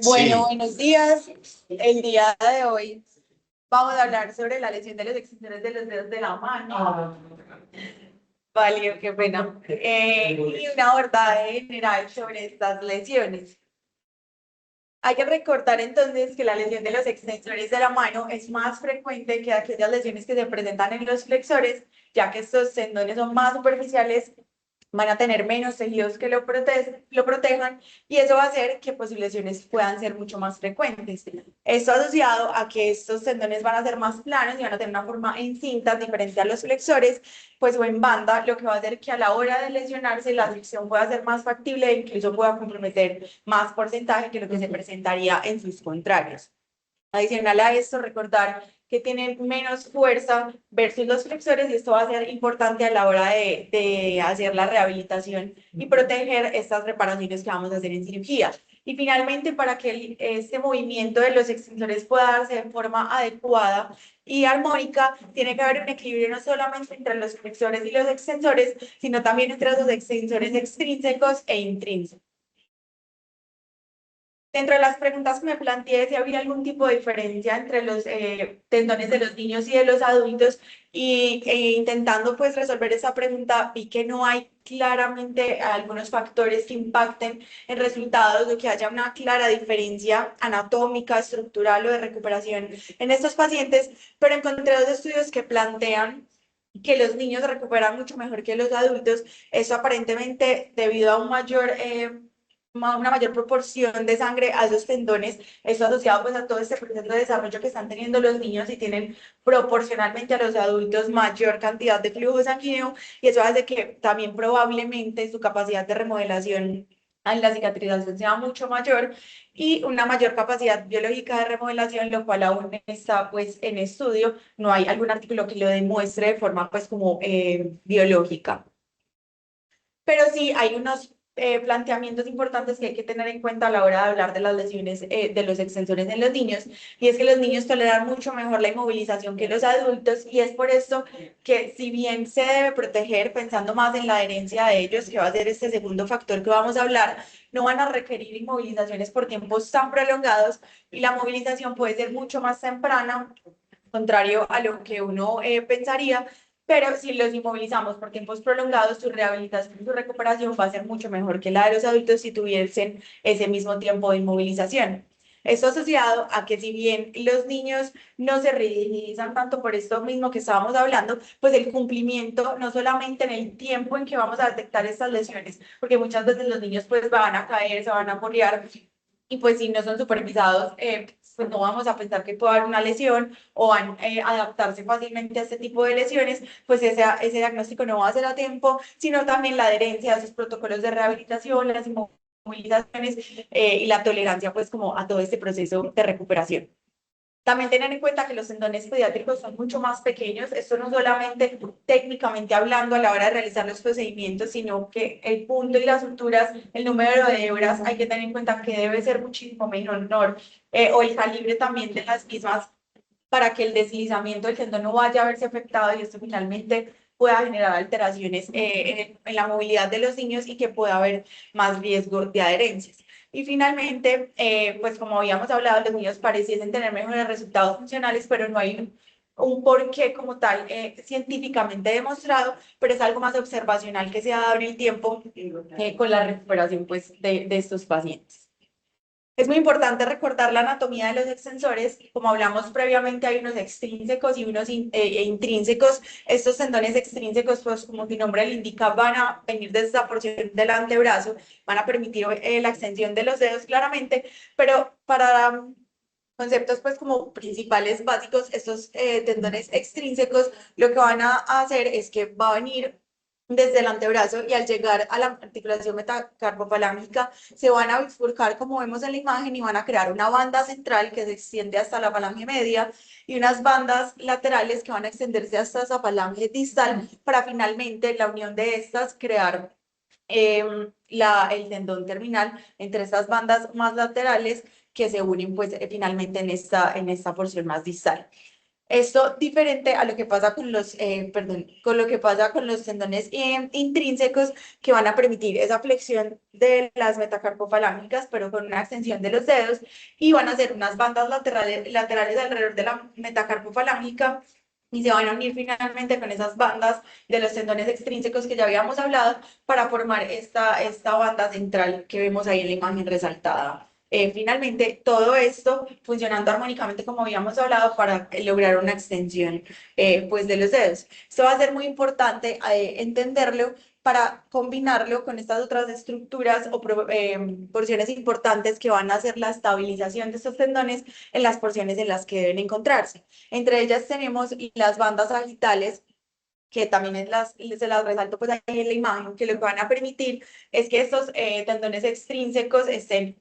Bueno, Sí. buenos días. El día de hoy vamos a hablar sobre la lesión de las extensiones de los dedos de la mano. Vale, qué pena. Y un abordaje general sobre estas lesiones. Hay que recordar entonces que la lesión de los extensores de la mano es más frecuente que aquellas lesiones que se presentan en los flexores, ya que estos tendones son más superficiales, van a tener menos tejidos que lo protejan y eso va a hacer que pues, sus lesiones puedan ser mucho más frecuentes. Esto asociado a que estos tendones van a ser más planos y van a tener una forma en cinta diferente a los flexores, pues o en banda, lo que va a hacer que a la hora de lesionarse la lesión pueda ser más factible e incluso pueda comprometer más porcentaje que lo que se presentaría en sus contrarios. Adicional a esto, recordar que tienen menos fuerza versus los flexores y esto va a ser importante a la hora de hacer la rehabilitación y proteger estas reparaciones que vamos a hacer en cirugía. Y finalmente, para que este movimiento de los extensores pueda darse de forma adecuada y armónica, tiene que haber un equilibrio no solamente entre los flexores y los extensores, sino también entre los extensores extrínsecos e intrínsecos. Dentro de las preguntas que me planteé, si había algún tipo de diferencia entre los tendones de los niños y de los adultos, y intentando pues resolver esa pregunta, vi que no hay claramente algunos factores que impacten en resultados o que haya una clara diferencia anatómica, estructural o de recuperación en estos pacientes, pero encontré dos estudios que plantean que los niños recuperan mucho mejor que los adultos, eso aparentemente debido a un mayor una mayor proporción de sangre a esos tendones, eso asociado pues a todo este proceso de desarrollo que están teniendo los niños y tienen proporcionalmente a los adultos mayor cantidad de flujo sanguíneo y eso hace que también probablemente su capacidad de remodelación en la cicatrización sea mucho mayor y una mayor capacidad biológica de remodelación, lo cual aún está pues en estudio, no hay algún artículo que lo demuestre de forma pues como biológica. Pero sí hay unos planteamientos importantes que hay que tener en cuenta a la hora de hablar de las lesiones de los extensores en los niños, y es que los niños toleran mucho mejor la inmovilización que los adultos, y es por eso que si bien se debe proteger pensando más en la adherencia de ellos, que va a ser este segundo factor que vamos a hablar, no van a requerir inmovilizaciones por tiempos tan prolongados y la movilización puede ser mucho más temprana, contrario a lo que uno pensaría, pero si los inmovilizamos por tiempos prolongados, su rehabilitación y su recuperación va a ser mucho mejor que la de los adultos si tuviesen ese mismo tiempo de inmovilización. Esto asociado a que si bien los niños no se rigidizan tanto por esto mismo que estábamos hablando, pues el cumplimiento no solamente en el tiempo en que vamos a detectar estas lesiones, porque muchas veces los niños pues van a caer, se van a morear, y pues si no son supervisados, pues no vamos a pensar que puede haber una lesión o van a adaptarse fácilmente a este tipo de lesiones, pues ese diagnóstico no va a ser a tiempo, sino también la adherencia a esos protocolos de rehabilitación, las inmovilizaciones y la tolerancia pues como a todo este proceso de recuperación. También tener en cuenta que los tendones pediátricos son mucho más pequeños, esto no solamente técnicamente hablando a la hora de realizar los procedimientos, sino que el punto y las suturas, el número de hebras, hay que tener en cuenta que debe ser muchísimo menor, o el calibre también de las mismas para que el deslizamiento del tendón no vaya a verse afectado y esto finalmente pueda generar alteraciones en la movilidad de los niños y que pueda haber más riesgo de adherencias. Y finalmente, pues como habíamos hablado, los niños pareciesen tener mejores resultados funcionales, pero no hay un porqué como tal científicamente demostrado, pero es algo más observacional que se ha dado en el tiempo con la recuperación pues, de estos pacientes. Es muy importante recordar la anatomía de los extensores. Como hablamos previamente, hay unos extrínsecos y unos intrínsecos. Estos tendones extrínsecos, pues como su nombre le indica, van a venir desde esa porción del antebrazo, van a permitir la extensión de los dedos claramente, pero para conceptos pues como principales básicos, estos tendones extrínsecos lo que van a hacer es que va a venir desde el antebrazo y al llegar a la articulación metacarpofalángica se van a bifurcar como vemos en la imagen y van a crear una banda central que se extiende hasta la falange media y unas bandas laterales que van a extenderse hasta esa falange distal para finalmente la unión de estas crear el tendón terminal entre estas bandas más laterales que se unen pues finalmente en esta porción más distal. Esto diferente a lo que pasa con con lo que pasa con los tendones intrínsecos que van a permitir esa flexión de las metacarpofalángicas, pero con una extensión de los dedos y van a hacer unas bandas laterales alrededor de la metacarpofalángica y se van a unir finalmente con esas bandas de los tendones extrínsecos que ya habíamos hablado para formar esta banda central que vemos ahí en la imagen resaltada. Finalmente, todo esto funcionando armónicamente como habíamos hablado para lograr una extensión pues de los dedos. Esto va a ser muy importante entenderlo para combinarlo con estas otras estructuras o porciones importantes que van a hacer la estabilización de estos tendones en las porciones en las que deben encontrarse. Entre ellas tenemos las bandas sagitales, que también se las resalto pues ahí en la imagen, que lo que van a permitir es que estos tendones extrínsecos estén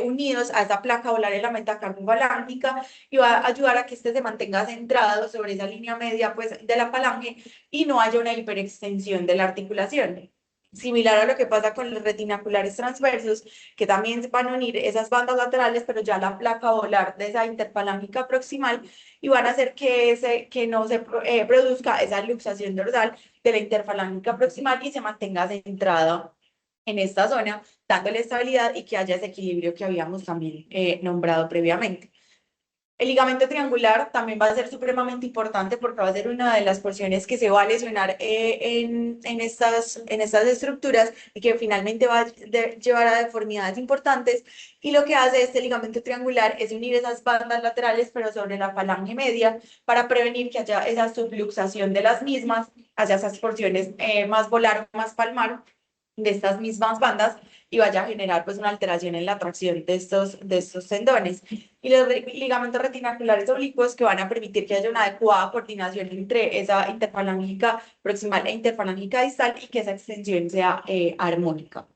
unidos a esa placa volar en la metacarpofalángica y va a ayudar a que este se mantenga centrado sobre esa línea media pues de la falange y no haya una hiperextensión de la articulación. Similar a lo que pasa con los retinaculares transversos, que también van a unir esas bandas laterales, pero ya la placa volar de esa interfalángica proximal y van a hacer que no se produzca esa luxación dorsal de la interfalángica proximal y se mantenga centrada en esta zona, dándole estabilidad y que haya ese equilibrio que habíamos también nombrado previamente. El ligamento triangular también va a ser supremamente importante porque va a ser una de las porciones que se va a lesionar en estas estructuras y que finalmente va a llevar a deformidades importantes. Y lo que hace este ligamento triangular es unir esas bandas laterales, pero sobre la falange media, para prevenir que haya esa subluxación de las mismas hacia esas porciones más volar o más palmar de estas mismas bandas y vaya a generar pues una alteración en la tracción de estos tendones. Y los ligamentos retinaculares oblicuos que van a permitir que haya una adecuada coordinación entre esa interfalángica proximal e interfalángica distal y que esa extensión sea armónica.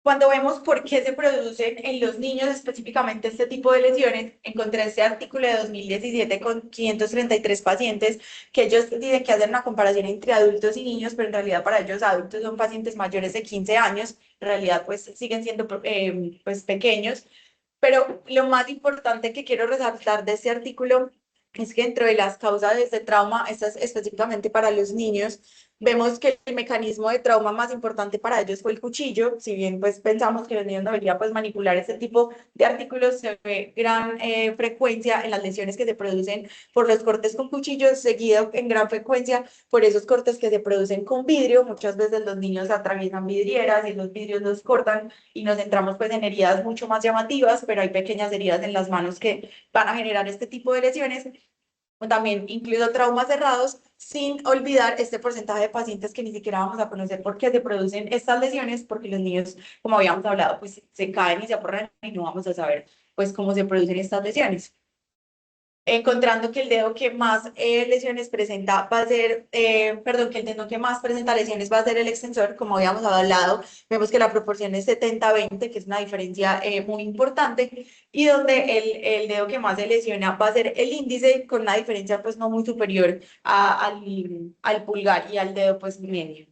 Cuando vemos por qué se producen en los niños específicamente este tipo de lesiones, encontré este artículo de 2017 con 533 pacientes que ellos dicen que hacen una comparación entre adultos y niños, pero en realidad para ellos adultos son pacientes mayores de 15 años, en realidad pues siguen siendo pues pequeños, pero lo más importante que quiero resaltar de este artículo es que dentro de las causas de este trauma, estas específicamente para los niños, vemos que el mecanismo de trauma más importante para ellos fue el cuchillo. Si bien pues pensamos que los niños no deberían pues manipular este tipo de artículos, se ve gran frecuencia en las lesiones que se producen por los cortes con cuchillos, seguido en gran frecuencia por esos cortes que se producen con vidrio. Muchas veces los niños atraviesan vidrieras y los vidrios los cortan y nos centramos pues en heridas mucho más llamativas, pero hay pequeñas heridas en las manos que van a generar este tipo de lesiones. También incluido traumas cerrados, sin olvidar este porcentaje de pacientes que ni siquiera vamos a conocer por qué se producen estas lesiones, porque los niños, como habíamos hablado, pues se caen y se aporran y no vamos a saber pues cómo se producen estas lesiones encontrando que el dedo que más lesiones presenta va a ser, perdón, que el tendón que más presenta lesiones va a ser el extensor, como habíamos hablado, vemos que la proporción es 70-20, que es una diferencia muy importante, y donde el dedo que más se lesiona va a ser el índice, con una diferencia pues no muy superior al pulgar y al dedo pues medio.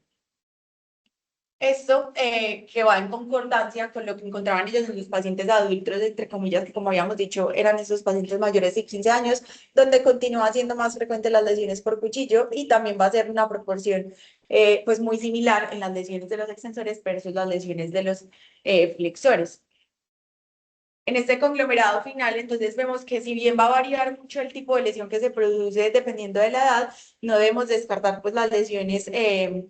Esto que va en concordancia con lo que encontraban ellos en los pacientes adultos, entre comillas, que como habíamos dicho, eran esos pacientes mayores de 15 años, donde continúa siendo más frecuente las lesiones por cuchillo y también va a ser una proporción pues muy similar en las lesiones de los extensores versus las lesiones de los flexores. En este conglomerado final, entonces vemos que si bien va a variar mucho el tipo de lesión que se produce dependiendo de la edad, no debemos descartar pues las lesiones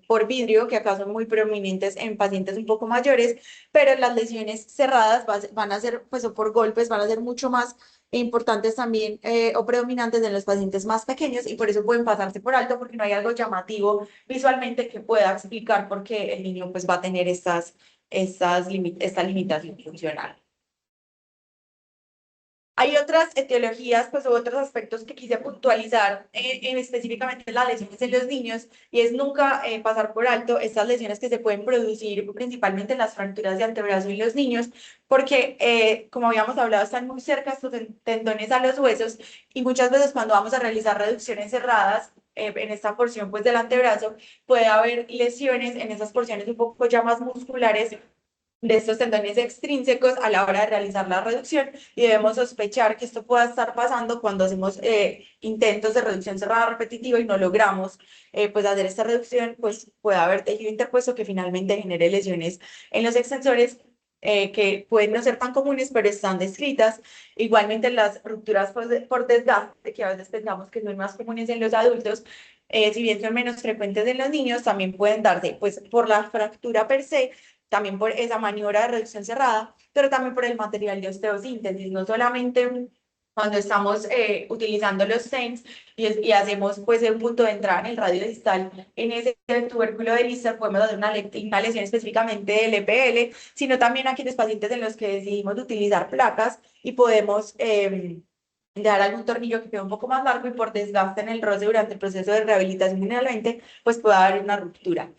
por vidrio, que acá son muy prominentes en pacientes un poco mayores, pero las lesiones cerradas van a ser, pues o por golpes, van a ser mucho más importantes también o predominantes en los pacientes más pequeños y por eso pueden pasarse por alto porque no hay algo llamativo visualmente que pueda explicar por qué el niño pues va a tener esta limitación funcional. Hay otras etiologías, pues, u otros aspectos que quise puntualizar en específicamente las lesiones en los niños, y es nunca pasar por alto estas lesiones que se pueden producir principalmente en las fracturas de antebrazo en los niños, porque, como habíamos hablado, están muy cerca estos tendones a los huesos, y muchas veces cuando vamos a realizar reducciones cerradas, en esta porción pues del antebrazo, puede haber lesiones en esas porciones un poco ya más musculares de estos tendones extrínsecos a la hora de realizar la reducción y debemos sospechar que esto pueda estar pasando cuando hacemos intentos de reducción cerrada repetitiva y no logramos pues hacer esta reducción, pues puede haber tejido interpuesto que finalmente genere lesiones en los extensores. Que pueden no ser tan comunes, pero están descritas. Igualmente, las rupturas por desgaste, que a veces pensamos que son más comunes en los adultos, si bien son menos frecuentes en los niños, también pueden darse pues, por la fractura per se, también por esa maniobra de reducción cerrada, pero también por el material de osteosíntesis, no solamente cuando estamos utilizando los TENS y hacemos pues un punto de entrada en el radio distal en ese tubérculo de Lister, podemos hacer una lesión específicamente del EPL, sino también aquellos pacientes en los que decidimos utilizar placas y podemos dar algún tornillo que quede un poco más largo y por desgaste en el roce durante el proceso de rehabilitación generalmente, pues puede haber una ruptura.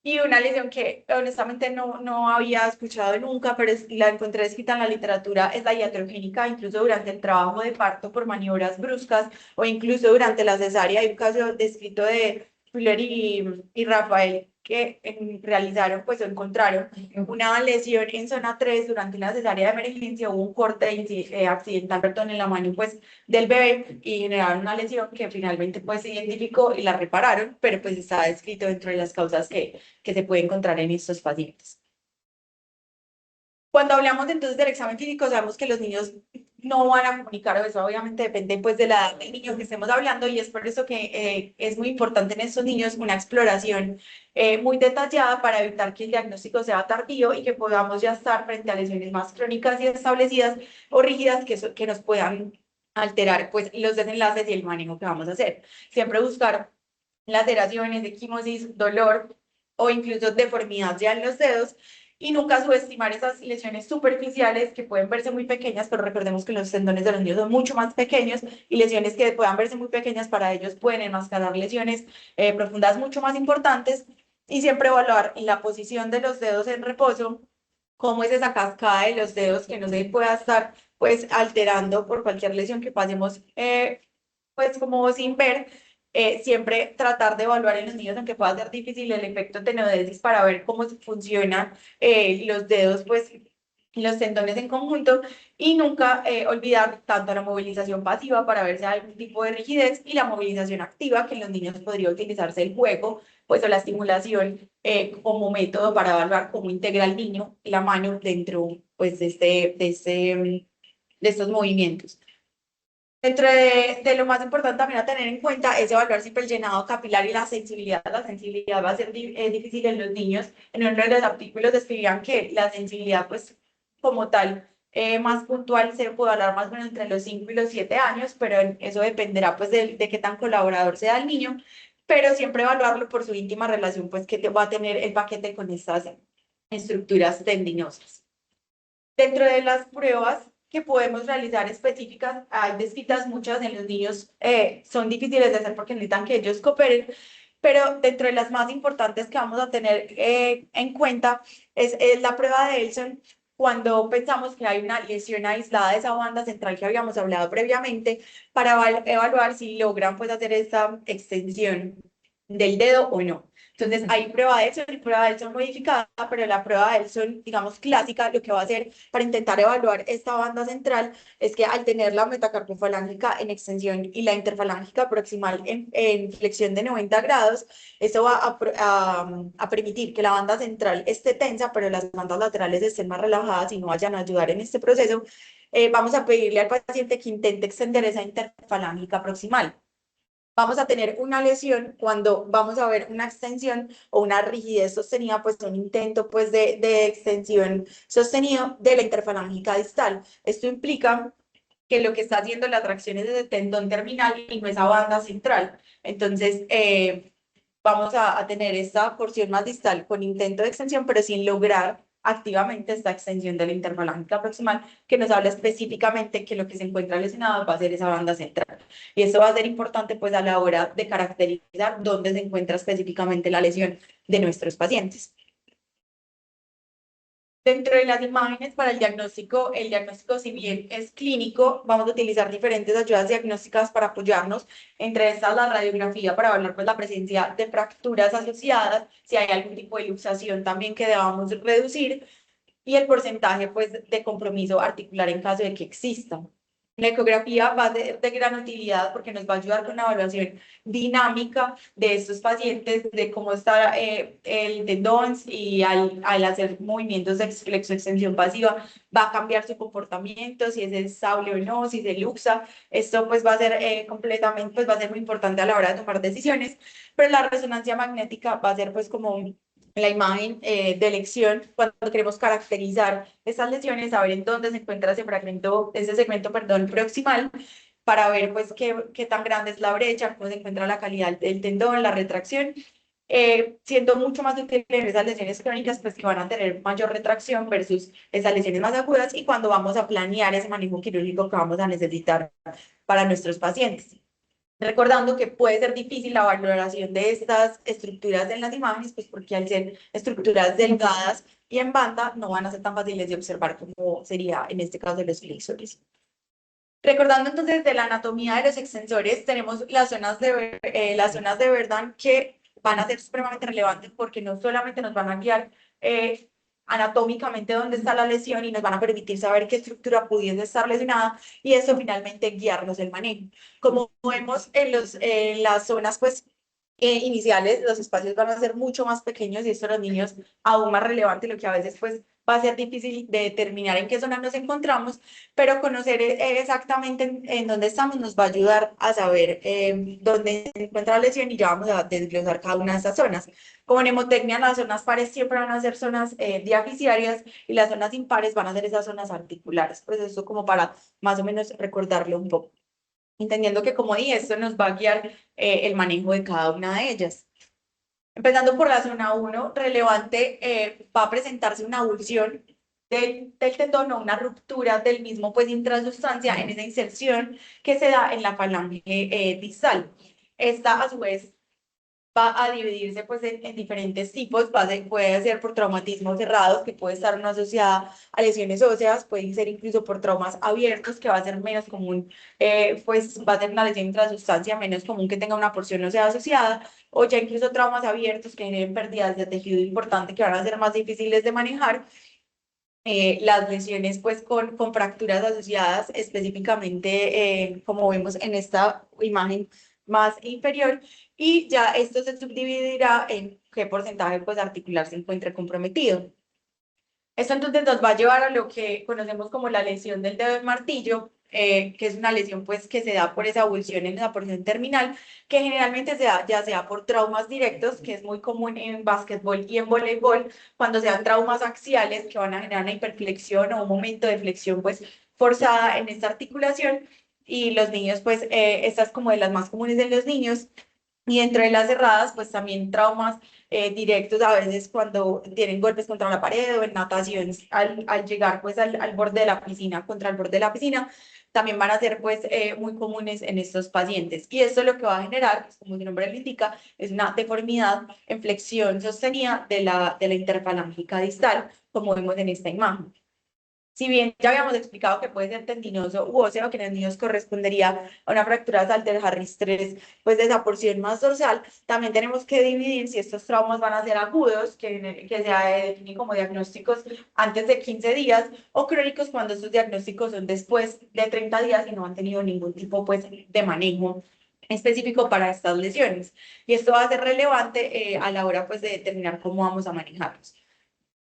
Y una lesión que honestamente no había escuchado nunca, pero la encontré escrita en la literatura, es la iatrogénica, incluso durante el trabajo de parto por maniobras bruscas o incluso durante la cesárea. Hay un caso descrito de Fuller y Rafael que realizaron, pues o encontraron una lesión en zona 3 durante una cesárea de emergencia, hubo un corte accidental, perdón, en la mano pues del bebé y generaron una lesión que finalmente pues se identificó y la repararon, pero pues está descrito dentro de las causas que se puede encontrar en estos pacientes. Cuando hablamos entonces del examen físico, sabemos que los niños no van a comunicar, o eso obviamente depende pues de la edad del niño que estemos hablando y es por eso que es muy importante en estos niños una exploración muy detallada para evitar que el diagnóstico sea tardío y que podamos ya estar frente a lesiones más crónicas y establecidas o rígidas que nos puedan alterar pues los desenlaces y el manejo que vamos a hacer. Siempre buscar laceraciones, equimosis, dolor o incluso deformidad ya en los dedos y nunca subestimar esas lesiones superficiales que pueden verse muy pequeñas, pero recordemos que los tendones de los niños son mucho más pequeños y lesiones que puedan verse muy pequeñas para ellos pueden enmascarar lesiones profundas mucho más importantes y siempre evaluar la posición de los dedos en reposo, cómo es esa cascada de los dedos que no se pueda estar pues alterando por cualquier lesión que pasemos pues como sin ver, siempre tratar de evaluar en los niños, aunque pueda ser difícil, el efecto tenodesis para ver cómo funcionan los dedos, pues los tendones en conjunto y nunca olvidar tanto la movilización pasiva para ver si hay algún tipo de rigidez y la movilización activa que en los niños podría utilizarse el juego pues o la estimulación como método para evaluar cómo integra el niño la mano dentro pues de estos movimientos. Dentro de lo más importante también a tener en cuenta es evaluar siempre el llenado capilar y la sensibilidad. La sensibilidad va a ser difícil en los niños. En uno de los artículos describían que la sensibilidad, pues, como tal, más puntual se puede hablar más o menos entre los 5 y los 7 años, pero eso dependerá, pues, de qué tan colaborador sea el niño, pero siempre evaluarlo por su íntima relación, pues, que va a tener el paquete con estas estructuras tendinosas. Dentro de las pruebas que podemos realizar específicas, hay descritas muchas en los niños, son difíciles de hacer porque necesitan que ellos cooperen, pero dentro de las más importantes que vamos a tener en cuenta es la prueba de Elson cuando pensamos que hay una lesión aislada de esa banda central que habíamos hablado previamente para evaluar si logran pues hacer esta extensión del dedo o no. Entonces, hay prueba de Elson y prueba de Elson modificada, pero la prueba de Elson, digamos, clásica, lo que va a hacer para intentar evaluar esta banda central es que al tener la metacarpofalángica en extensión y la interfalángica proximal en flexión de 90 grados, eso va a permitir que la banda central esté tensa, pero las bandas laterales estén más relajadas y no vayan a ayudar en este proceso. Vamos a pedirle al paciente que intente extender esa interfalángica proximal. Vamos a tener una lesión cuando vamos a ver una extensión o una rigidez sostenida, pues un intento pues de extensión sostenido de la interfalángica distal. Esto implica que lo que está haciendo la tracción es el tendón terminal y no esa banda central. Entonces, vamos a tener esta porción más distal con intento de extensión, pero sin lograr activamente esta extensión de la interfalángica proximal, que nos habla específicamente que lo que se encuentra lesionado va a ser esa banda central. Y esto va a ser importante pues a la hora de caracterizar dónde se encuentra específicamente la lesión de nuestros pacientes. Dentro de las imágenes para el diagnóstico si bien es clínico, vamos a utilizar diferentes ayudas diagnósticas para apoyarnos. Entre estas, la radiografía para evaluar pues, la presencia de fracturas asociadas, si hay algún tipo de luxación también que debamos reducir. y el porcentaje pues de compromiso articular en caso de que exista. La ecografía va a ser de gran utilidad porque nos va a ayudar con una evaluación dinámica de estos pacientes, de cómo está el tendón y al hacer movimientos de flexoextensión pasiva va a cambiar su comportamiento, si es estable o no, si se luxa. Esto pues va a ser completamente, pues va a ser muy importante a la hora de tomar decisiones, pero la resonancia magnética va a ser pues como la imagen de elección cuando queremos caracterizar estas lesiones, saber en dónde se encuentra ese segmento, perdón, proximal, para ver pues qué tan grande es la brecha, cómo se encuentra la calidad del tendón, la retracción, siendo mucho más útil en esas lesiones crónicas, pues que van a tener mayor retracción versus esas lesiones más agudas y cuando vamos a planear ese manejo quirúrgico que vamos a necesitar para nuestros pacientes. Recordando que puede ser difícil la valoración de estas estructuras en las imágenes, pues porque al ser estructuras delgadas y en banda no van a ser tan fáciles de observar como sería en este caso de los flexores. Recordando entonces de la anatomía de los extensores, tenemos las zonas de Verdán que van a ser supremamente relevantes porque no solamente nos van a guiar anatómicamente dónde está la lesión y nos van a permitir saber qué estructura pudiese estar lesionada y eso finalmente guiarnos el manejo. Como vemos en las zonas pues iniciales, los espacios van a ser mucho más pequeños y esto a los niños aún más relevante, lo que a veces pues va a ser difícil de determinar en qué zona nos encontramos, pero conocer exactamente en dónde estamos nos va a ayudar a saber dónde se encuentra la lesión y ya vamos a desglosar cada una de esas zonas. Como mnemotecnia, las zonas pares siempre van a ser zonas diaficiarias y las zonas impares van a ser esas zonas articulares. Pues eso como para más o menos recordarlo un poco. Entendiendo que, como dije, esto nos va a guiar el manejo de cada una de ellas. Empezando por la zona uno relevante, va a presentarse una avulsión del tendón o una ruptura del mismo, pues intrasustancia en esa inserción que se da en la falange distal. Esta, a su vez, va a dividirse pues en diferentes tipos, puede ser por traumatismos cerrados, que puede estar no asociada a lesiones óseas, puede ser incluso por traumas abiertos, que va a ser menos común, pues va a ser una lesión intrasustancia menos común que tenga una porción ósea asociada, o ya incluso traumas abiertos que generen pérdidas de tejido importante que van a ser más difíciles de manejar. Las lesiones pues con fracturas asociadas específicamente como vemos en esta imagen más inferior y ya esto se subdividirá en qué porcentaje pues articular se encuentre comprometido. Esto entonces nos va a llevar a lo que conocemos como la lesión del dedo del martillo, que es una lesión pues que se da por esa avulsión en esa porción terminal, que generalmente se da ya sea por traumas directos, que es muy común en básquetbol y en voleibol, cuando sean traumas axiales que van a generar una hiperflexión o un momento de flexión pues forzada en esta articulación, y los niños pues esta es como de las más comunes en los niños. Y dentro de las cerradas, pues también traumas directos a veces cuando tienen golpes contra la pared o en natación al llegar pues al borde de la piscina, contra el borde de la piscina, también van a ser pues muy comunes en estos pacientes. Y esto lo que va a generar, pues, como su nombre lo indica, es una deformidad en flexión sostenida de la interfalángica distal, como vemos en esta imagen. Si bien ya habíamos explicado que puede ser tendinoso u óseo, que en los niños correspondería a una fractura Salter-Harris 3, pues de esa porción más dorsal, también tenemos que dividir si estos traumas van a ser agudos, que se definen como diagnósticos antes de 15 días, o crónicos cuando estos diagnósticos son después de 30 días y no han tenido ningún tipo pues, de manejo específico para estas lesiones. Y esto va a ser relevante a la hora pues, de determinar cómo vamos a manejarlos.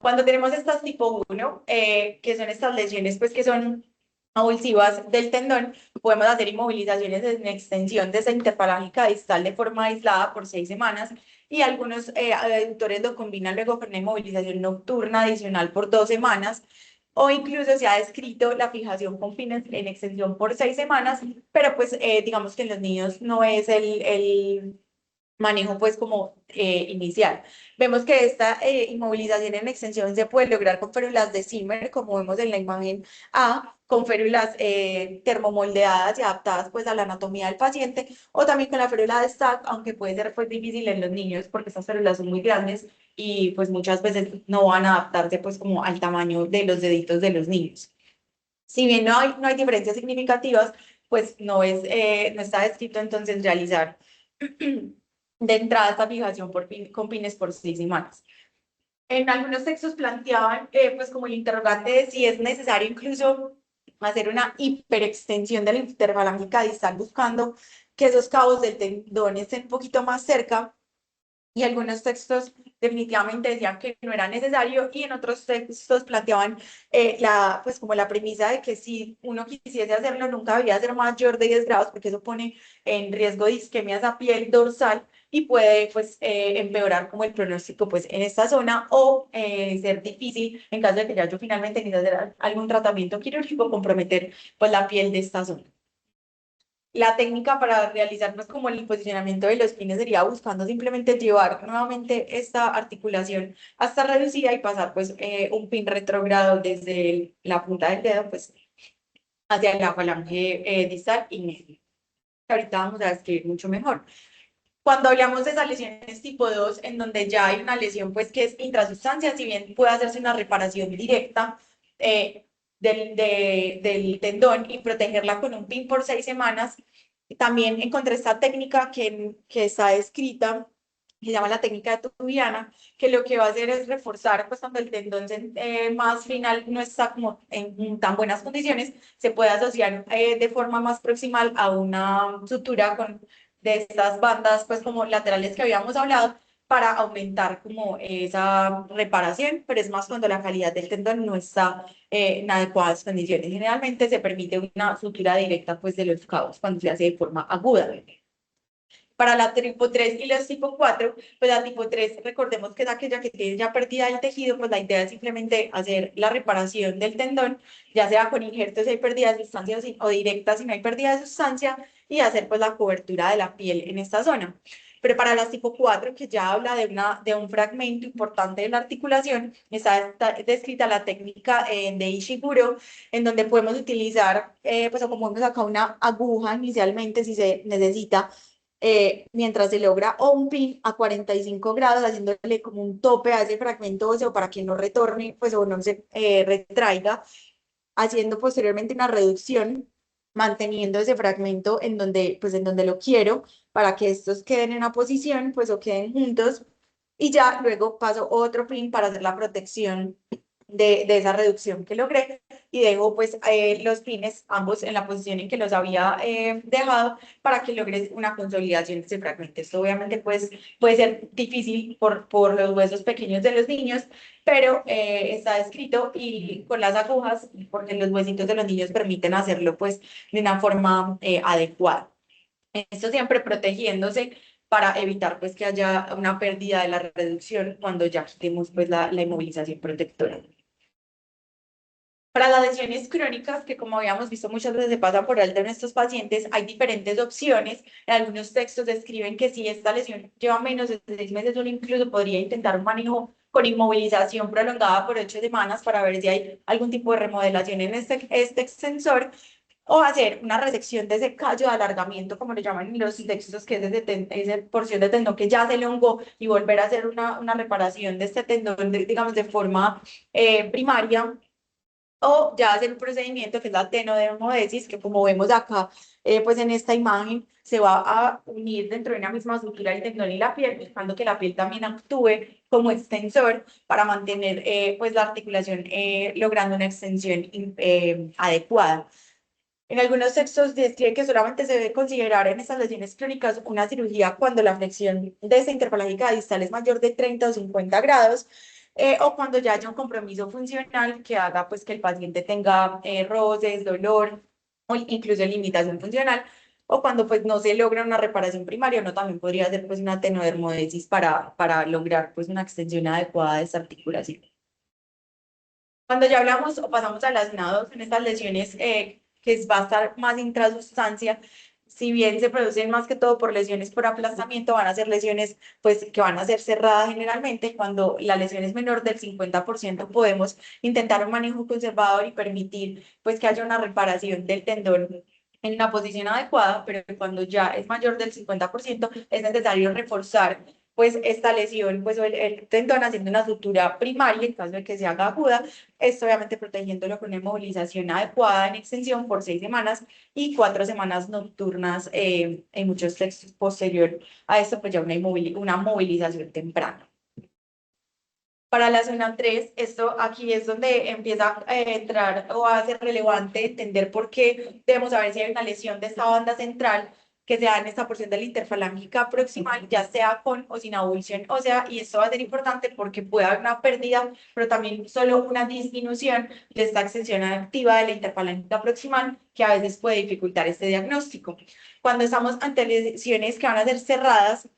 Cuando tenemos estas tipo 1, que son estas lesiones pues que son avulsivas del tendón, podemos hacer inmovilizaciones en extensión de esa interfalángica distal de forma aislada por 6 semanas y algunos aductores lo combinan luego con una inmovilización nocturna adicional por 2 semanas o incluso se ha descrito la fijación con fines en extensión por 6 semanas, pero pues digamos que en los niños no es el manejo pues como inicial. Vemos que esta inmovilización en extensión se puede lograr con férulas de Zimmer, como vemos en la imagen A, con férulas termomoldeadas y adaptadas pues a la anatomía del paciente, o también con la férula de Stack, aunque puede ser pues difícil en los niños porque estas férulas son muy grandes y pues muchas veces no van a adaptarse pues como al tamaño de los deditos de los niños. Si bien no hay diferencias significativas, pues no está descrito entonces realizar de entrada esta fijación con pines por 6 semanas. En algunos textos planteaban, pues como el interrogante de si es necesario incluso hacer una hiperextensión de la interfalangica distal buscando que esos cabos del tendón estén un poquito más cerca, y algunos textos definitivamente decían que no era necesario, y en otros textos planteaban pues como la premisa de que si uno quisiese hacerlo nunca debía ser mayor de 10 grados porque eso pone en riesgo de isquemias a piel dorsal y puede pues empeorar como el pronóstico pues en esta zona, o ser difícil en caso de que ya yo finalmente necesite hacer algún tratamiento quirúrgico, comprometer pues la piel de esta zona. La técnica para realizar pues como el posicionamiento de los pines sería buscando simplemente llevar nuevamente esta articulación hasta reducida y pasar pues un pin retrógrado desde la punta del dedo pues hacia la falange distal y media. Ahorita vamos a describir mucho mejor. Cuando hablamos de esas lesiones tipo 2 en donde ya hay una lesión pues que es intrasustancia, si bien puede hacerse una reparación directa eh, del tendón y protegerla con un pin por 6 semanas, también encontré esta técnica que está escrita, que se llama la técnica de Tubiana, que lo que va a hacer es reforzar, pues cuando el tendón más final no está como en tan buenas condiciones, se puede asociar de forma más proximal a una sutura de estas bandas, pues como laterales que habíamos hablado, para aumentar como esa reparación, pero es más cuando la calidad del tendón no está en adecuadas condiciones. Generalmente se permite una sutura directa pues de los cabos cuando se hace de forma aguda. Para la tipo 3 y los tipo 4, pues la tipo 3 recordemos que es aquella que tiene ya pérdida del tejido, pues la idea es simplemente hacer la reparación del tendón, ya sea con injertos si hay pérdida de sustancia o directa si no hay pérdida de sustancia, y hacer pues la cobertura de la piel en esta zona. Pero para las tipo 4, que ya habla de un fragmento importante de la articulación, está descrita la técnica de Ishiguro, en donde podemos utilizar, pues como vemos acá, una aguja inicialmente si se necesita, mientras se logra, o un pin a 45 grados, haciéndole como un tope a ese fragmento óseo para que no retorne, pues o no se retraiga, haciendo posteriormente una reducción, manteniendo ese fragmento pues en donde lo quiero, para que estos queden en una posición, pues o queden juntos, y ya luego paso otro pin para hacer la protección de esa reducción que logré, y dejo pues los pines ambos en la posición en que los había dejado para que logres una consolidación de ese fragmento. Esto obviamente pues puede ser difícil por los huesos pequeños de los niños, pero está escrito y con las agujas, porque los huesitos de los niños permiten hacerlo pues de una forma adecuada. Esto siempre protegiéndose para evitar pues que haya una pérdida de la reducción cuando ya quitemos pues la inmovilización protectora. Para las lesiones crónicas, que como habíamos visto muchas veces se pasan por alto en estos pacientes, hay diferentes opciones. En algunos textos describen que si esta lesión lleva menos de 6 meses, uno incluso podría intentar un manejo con inmovilización prolongada por 8 semanas para ver si hay algún tipo de remodelación en este extensor, o hacer una resección de ese callo de alargamiento, como le llaman en los textos, que es esa porción de tendón que ya se elongó, y volver a hacer una reparación de este tendón, digamos, de forma primaria, o ya hacer un procedimiento que es la tenodermodesis, que como vemos acá, pues en esta imagen, se va a unir dentro de una misma estructura el tendón y la piel, buscando que la piel también actúe como extensor para mantener pues la articulación logrando una extensión adecuada. En algunos textos describen que solamente se debe considerar en estas lesiones crónicas una cirugía cuando la flexión de esta interfalágica distal es mayor de 30 o 50 grados, o cuando ya haya un compromiso funcional que haga pues que el paciente tenga roces, dolor o incluso limitación funcional, o cuando pues no se logra una reparación primaria. Uno también podría hacer pues una tenodermodesis para lograr pues una extensión adecuada de esta articulación. Cuando ya hablamos o pasamos a las NADOS, en estas lesiones va a estar más intrasustancia, si bien se producen más que todo por lesiones por aplastamiento, van a ser lesiones pues que van a ser cerradas generalmente. Cuando la lesión es menor del 50%, podemos intentar un manejo conservador y permitir pues que haya una reparación del tendón en una posición adecuada, pero cuando ya es mayor del 50%, es necesario reforzar pues esta lesión, pues el tendón, haciendo una sutura primaria en caso de que se haga aguda, esto obviamente protegiéndolo con una inmovilización adecuada en extensión por 6 semanas y 4 semanas nocturnas, en muchos textos posterior a esto, pues ya una movilización temprana. Para la zona 3, esto aquí es donde empieza a entrar o a ser relevante entender por qué debemos saber si hay una lesión de esta banda central que se da en esta porción de la interfalángica proximal, ya sea con o sin abulsión ósea, y esto va a ser importante porque puede haber una pérdida, pero también solo una disminución de esta extensión activa de la interfalángica proximal, que a veces puede dificultar este diagnóstico. Cuando estamos ante lesiones que van a ser cerradas,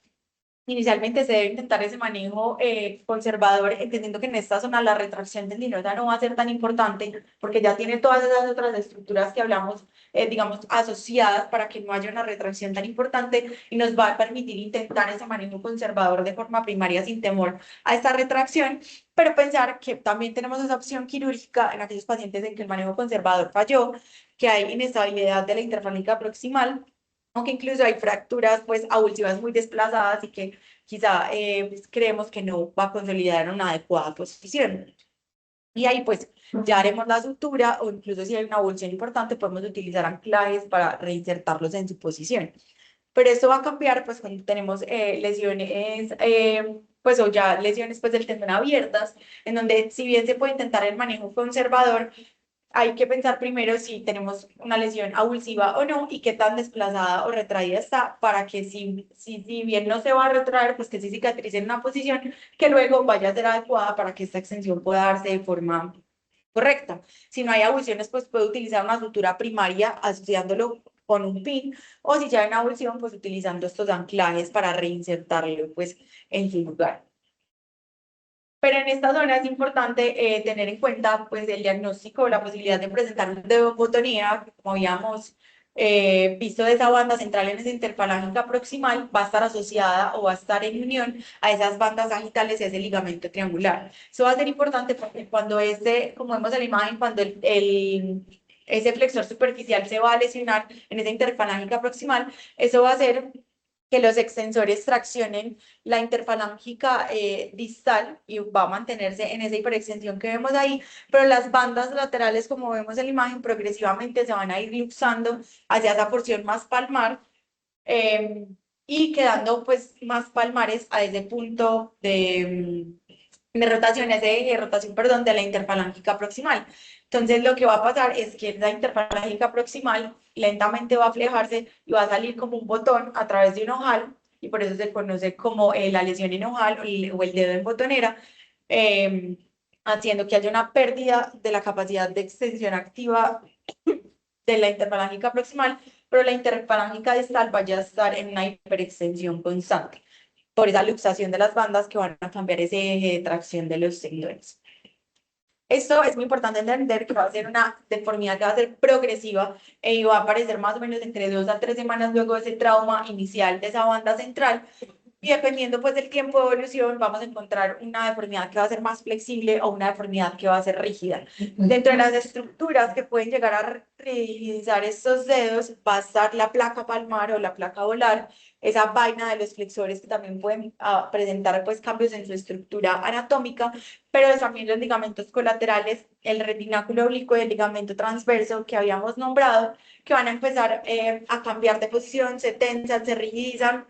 inicialmente se debe intentar ese manejo conservador, entendiendo que en esta zona la retracción tendinosa no va a ser tan importante, porque ya tiene todas esas otras estructuras que hablamos, digamos, asociadas para que no haya una retracción tan importante, y nos va a permitir intentar ese manejo conservador de forma primaria sin temor a esta retracción, pero pensar que también tenemos esa opción quirúrgica en aquellos pacientes en que el manejo conservador falló, que hay inestabilidad de la interfalángica proximal, aunque incluso hay fracturas pues avulsivas muy desplazadas y que quizá pues, creemos que no va a consolidar en una adecuada posición. Y ahí pues ya haremos la sutura, o incluso si hay una avulsión importante podemos utilizar anclajes para reinsertarlos en su posición. Pero esto va a cambiar pues cuando tenemos lesiones, pues o ya lesiones pues del tendón abiertas, en donde si bien se puede intentar el manejo conservador, hay que pensar primero si tenemos una lesión avulsiva o no, y qué tan desplazada o retraída está, para que si bien no se va a retraer, pues que sí cicatrice en una posición que luego vaya a ser adecuada para que esta extensión pueda darse de forma correcta. Si no hay avulsiones, pues puede utilizar una sutura primaria asociándolo con un pin, o si ya hay una avulsión, pues utilizando estos anclajes para reinsertarlo pues en su lugar. Pero en esta zona es importante tener en cuenta pues el diagnóstico, la posibilidad de presentar un botonía, que como habíamos visto de esa banda central en esa interfalángica proximal, va a estar asociada o va a estar en unión a esas bandas sagitales y a ese ligamento triangular. Eso va a ser importante porque cuando como vemos en la imagen, cuando ese flexor superficial se va a lesionar en esa interfalángica proximal, eso va a hacer que los extensores traccionen la interfalángica distal y va a mantenerse en esa hiperextensión que vemos ahí, pero las bandas laterales, como vemos en la imagen, progresivamente se van a ir luxando hacia esa porción más palmar, eh, y quedando pues más palmares a ese punto de rotación, ese eje de rotación, perdón, de la interfalángica proximal. Entonces, lo que va a pasar es que la interfalángica proximal lentamente va a flejarse y va a salir como un botón a través de un ojal, y por eso se conoce como la lesión en ojal o el dedo en botonera, eh, haciendo que haya una pérdida de la capacidad de extensión activa de la interfalángica proximal, pero la interfalángica distal vaya a estar en una hiperextensión constante por esa luxación de las bandas que van a cambiar ese eje de tracción de los tendones. Esto es muy importante entender, que va a ser una deformidad que va a ser progresiva y va a aparecer más o menos entre 2 a 3 semanas luego de ese trauma inicial de esa banda central. Y dependiendo pues del tiempo de evolución, vamos a encontrar una deformidad que va a ser más flexible o una deformidad que va a ser rígida. Dentro de las estructuras que pueden llegar a rigidizar estos dedos va a estar la placa palmar o la placa volar, esa vaina de los flexores que también pueden presentar pues cambios en su estructura anatómica, pero también los ligamentos colaterales, el retináculo oblicuo y el ligamento transverso que habíamos nombrado, que van a empezar a cambiar de posición, se tensan, se rigidizan,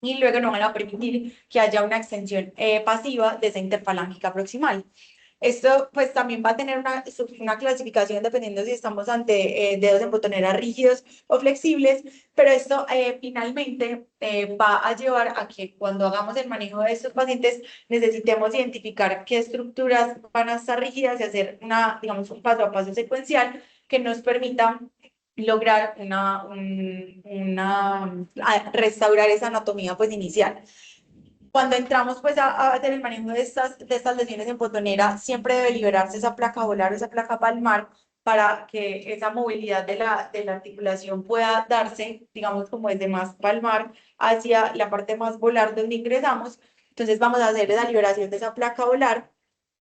y luego no van a permitir que haya una extensión pasiva de esa interfalángica proximal. Esto pues también va a tener una clasificación dependiendo si estamos ante dedos en botonera rígidos o flexibles, pero esto finalmente va a llevar a que cuando hagamos el manejo de estos pacientes necesitemos identificar qué estructuras van a estar rígidas y hacer digamos, un paso a paso secuencial que nos permita lograr restaurar esa anatomía pues inicial. Cuando entramos pues a hacer el manejo de estas lesiones en botonera, siempre debe liberarse esa placa volar o esa placa palmar para que esa movilidad de la articulación pueda darse, digamos, como desde más palmar hacia la parte más volar donde ingresamos. Entonces vamos a hacer esa liberación de esa placa volar,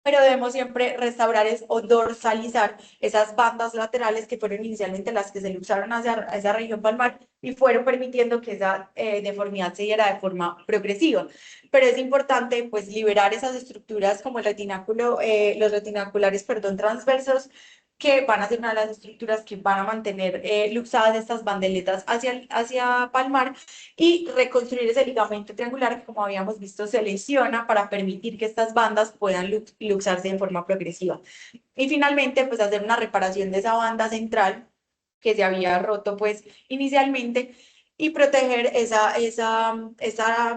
pero debemos siempre restaurar o dorsalizar esas bandas laterales que fueron inicialmente las que se luxaron hacia esa región palmar y fueron permitiendo que esa deformidad se diera de forma progresiva. Pero es importante pues liberar esas estructuras como el retináculo, los retinaculares, perdón, transversos, que van a ser una de las estructuras que van a mantener luxadas estas bandeletas hacia palmar y reconstruir ese ligamento triangular que, como habíamos visto, se lesiona para permitir que estas bandas puedan luxarse de forma progresiva. Y finalmente, pues hacer una reparación de esa banda central que se había roto pues inicialmente y proteger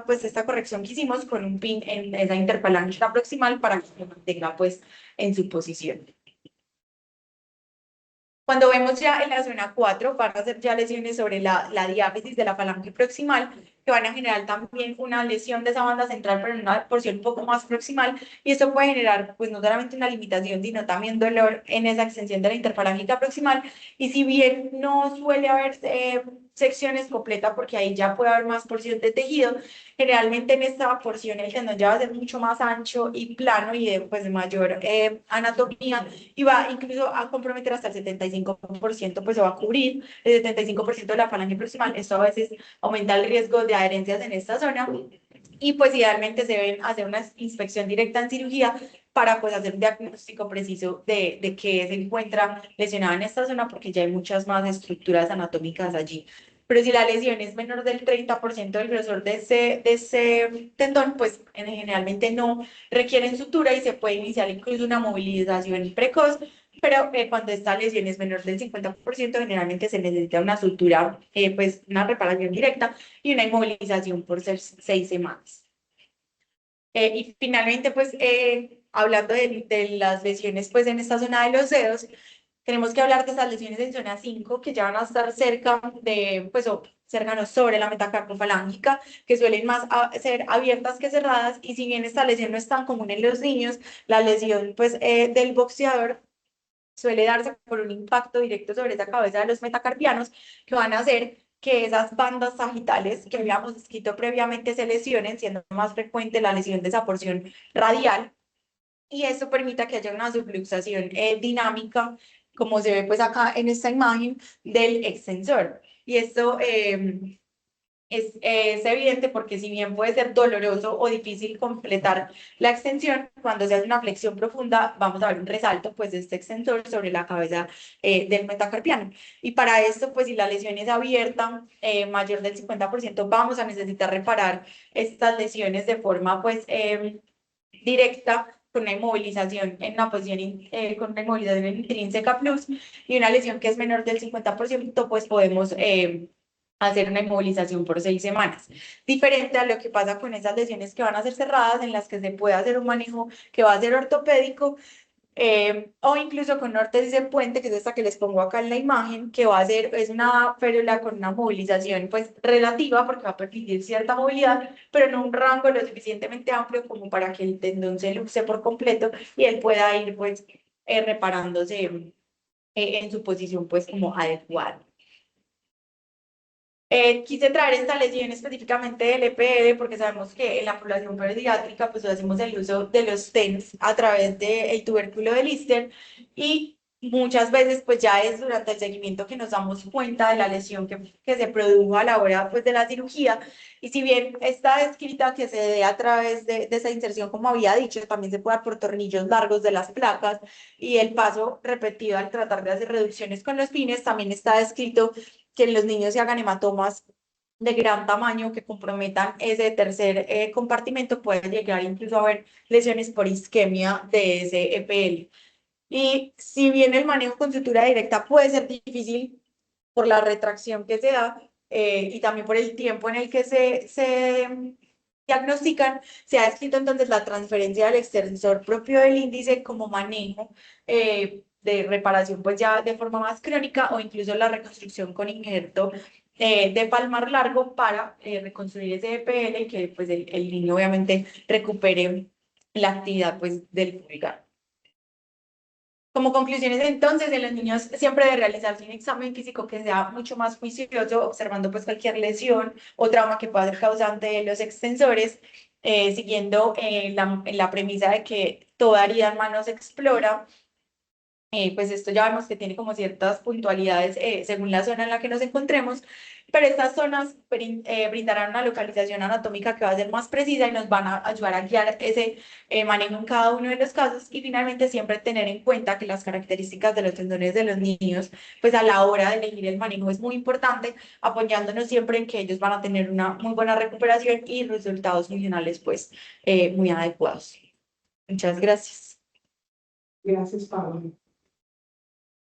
pues esta corrección que hicimos con un pin en esa interfalángica proximal para que se mantenga pues en su posición. Cuando vemos ya en la zona 4, van a ser ya lesiones sobre la diáfisis de la falange proximal, que van a generar también una lesión de esa banda central, pero en una porción un poco más proximal, y esto puede generar, pues, no solamente una limitación, sino también dolor en esa extensión de la interfalángica proximal, y si bien no suele haber secciones completas, porque ahí ya puede haber más porción de tejido, generalmente en esta porción el tendón ya va a ser mucho más ancho y plano y de, pues, mayor anatomía, y va incluso a comprometer hasta el 75%, pues se va a cubrir el 75% de la falange proximal. Esto a veces aumenta el riesgo de adherencias en esta zona y pues idealmente se deben hacer una inspección directa en cirugía para pues hacer un diagnóstico preciso de qué se encuentra lesionada en esta zona porque ya hay muchas más estructuras anatómicas allí. Pero si la lesión es menor del 30% del grosor de ese tendón, pues generalmente no requieren sutura y se puede iniciar incluso una movilización precoz, pero cuando esta lesión es menor del 50%, generalmente se necesita una sutura, pues una reparación directa y una inmovilización por 6 semanas. Y finalmente, pues hablando de las lesiones pues en esta zona de los dedos, tenemos que hablar de estas lesiones en zona 5 que ya van a estar cerca de, pues, o cercanos sobre la metacarpofalángica, que suelen más ser abiertas que cerradas, y si bien esta lesión no es tan común en los niños, la lesión, pues, del boxeador suele darse por un impacto directo sobre esa cabeza de los metacarpianos, que van a hacer que esas bandas sagitales que habíamos escrito previamente se lesionen, siendo más frecuente la lesión de esa porción radial, y eso permita que haya una subluxación dinámica, como se ve pues acá en esta imagen del extensor. Y esto es evidente porque si bien puede ser doloroso o difícil completar la extensión, cuando se hace una flexión profunda vamos a ver un resalto pues de este extensor sobre la cabeza del metacarpiano. Y para esto, pues si la lesión es abierta, mayor del 50%, vamos a necesitar reparar estas lesiones de forma pues directa con una inmovilización en una posición con una inmovilización intrínseca plus, y una lesión que es menor del 50%, pues podemos hacer una inmovilización por 6 semanas. Diferente a lo que pasa con esas lesiones que van a ser cerradas, en las que se puede hacer un manejo que va a ser ortopédico, o incluso con órtesis de puente, que es esta que les pongo acá en la imagen, que va a ser, es una férula con una movilización pues relativa, porque va a permitir cierta movilidad, pero no un rango lo suficientemente amplio como para que el tendón se luxe por completo y él pueda ir pues reparándose en su posición pues como adecuada. Quise traer esta lesión específicamente del EPD porque sabemos que en la población pediátrica pues hacemos el uso de los TENS a través del tubérculo de Lister, y muchas veces pues ya es durante el seguimiento que nos damos cuenta de la lesión que se produjo a la hora pues de la cirugía, y si bien está escrita que se dé a través de esa inserción como había dicho, también se puede dar por tornillos largos de las placas y el paso repetido al tratar de hacer reducciones con los pines. También está escrito que en los niños se hagan hematomas de gran tamaño que comprometan ese tercer compartimento, puede llegar incluso a haber lesiones por isquemia de ese EPL. Y si bien el manejo con sutura directa puede ser difícil por la retracción que se da y también por el tiempo en el que se diagnostican, se ha escrito entonces la transferencia del extensor propio del índice como manejo de reparación pues ya de forma más crónica, o incluso la reconstrucción con injerto de palmar largo para reconstruir ese EPL y que pues el niño obviamente recupere la actividad pues del pulgar. Como conclusiones, entonces, en los niños siempre de realizarse un examen físico que sea mucho más juicioso, observando pues cualquier lesión o trauma que pueda ser causante de los extensores, siguiendo la premisa de que toda herida en mano se explora, Pues esto ya vemos que tiene como ciertas puntualidades según la zona en la que nos encontremos, pero estas zonas brindarán una localización anatómica que va a ser más precisa y nos van a ayudar a guiar ese manejo en cada uno de los casos y finalmente siempre tener en cuenta que las características de los tendones de los niños, pues a la hora de elegir el manejo es muy importante, apoyándonos siempre en que ellos van a tener una muy buena recuperación y resultados funcionales pues muy adecuados. Muchas gracias. Gracias, Pablo.